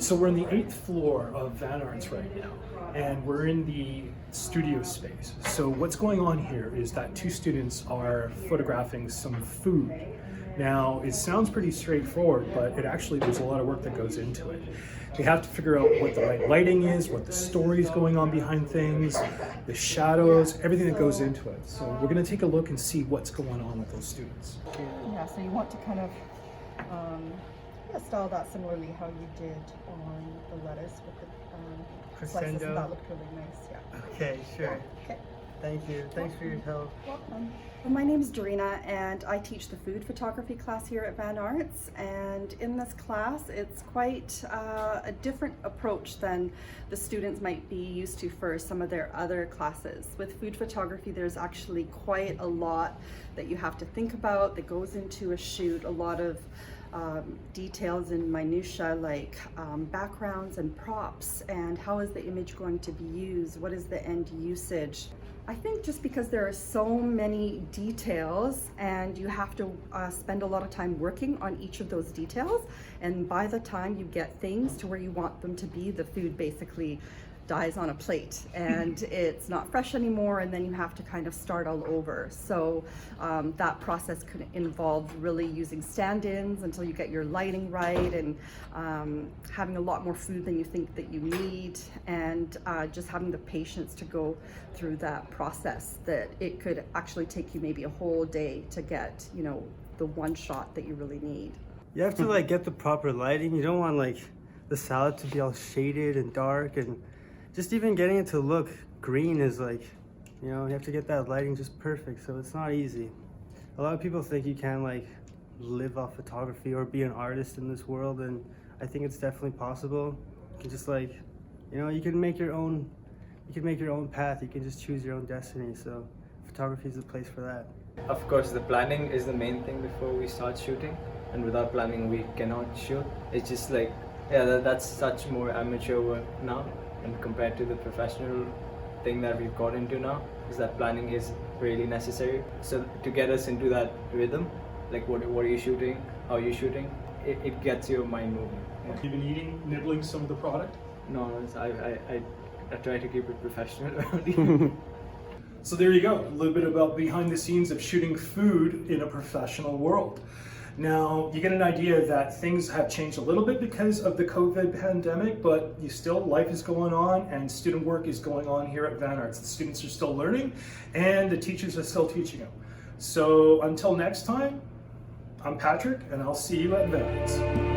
So we're on the 8th floor of VanArts right now, and we're in the studio space. So what's going on here is that two students are photographing some food. Now, it sounds pretty straightforward, but there's a lot of work that goes into it. They have to figure out what the right lighting is, what the story is going on behind things, the shadows, everything that goes into it. So we're going to take a look and see what's going on with those students. Yeah, so you want to kind of style that similarly how you did on the lettuce with the slices. That looked really nice, yeah. Okay, sure. Okay. Thank you. Thanks for your help. Welcome. Well, my name is Darina, and I teach the food photography class here at VanArts. And in this class, it's quite a different approach than the students might be used to for some of their other classes. With food photography, there's actually quite a lot that you have to think about that goes into a shoot. A lot of details and minutia like backgrounds and props, and how is the image going to be used, what is the end usage. I think just because there are so many details and you have to spend a lot of time working on each of those details, and by the time you get things to where you want them to be, the food basically dies on a plate and it's not fresh anymore, and then you have to kind of start all over. So that process could involve really using stand-ins until you get your lighting right, and having a lot more food than you think that you need, and just having the patience to go through that process, that it could actually take you maybe a whole day to get, the one shot that you really need. You have to get the proper lighting. You don't want the salad to be all shaded and dark, and just even getting it to look green is you have to get that lighting just perfect, so it's not easy. A lot of people think you can live off photography or be an artist in this world, and I think it's definitely possible. You can just you can make your own path. You can just choose your own destiny, so photography is the place for that. Of course, the planning is the main thing before we start shooting, and without planning we cannot shoot. It's just that's such more amateur work now, and compared to the professional thing that we've got into now, is that planning is really necessary. So to get us into that rhythm, what are you shooting, how are you shooting, it gets your mind moving. Yeah. You've been nibbling some of the product? No, I try to keep it professional. So there you go, a little bit about behind the scenes of shooting food in a professional world. Now, you get an idea that things have changed a little bit because of the COVID pandemic, but life is going on and student work is going on here at VanArts. The students are still learning and the teachers are still teaching them. So until next time, I'm Patrick, and I'll see you at VanArts.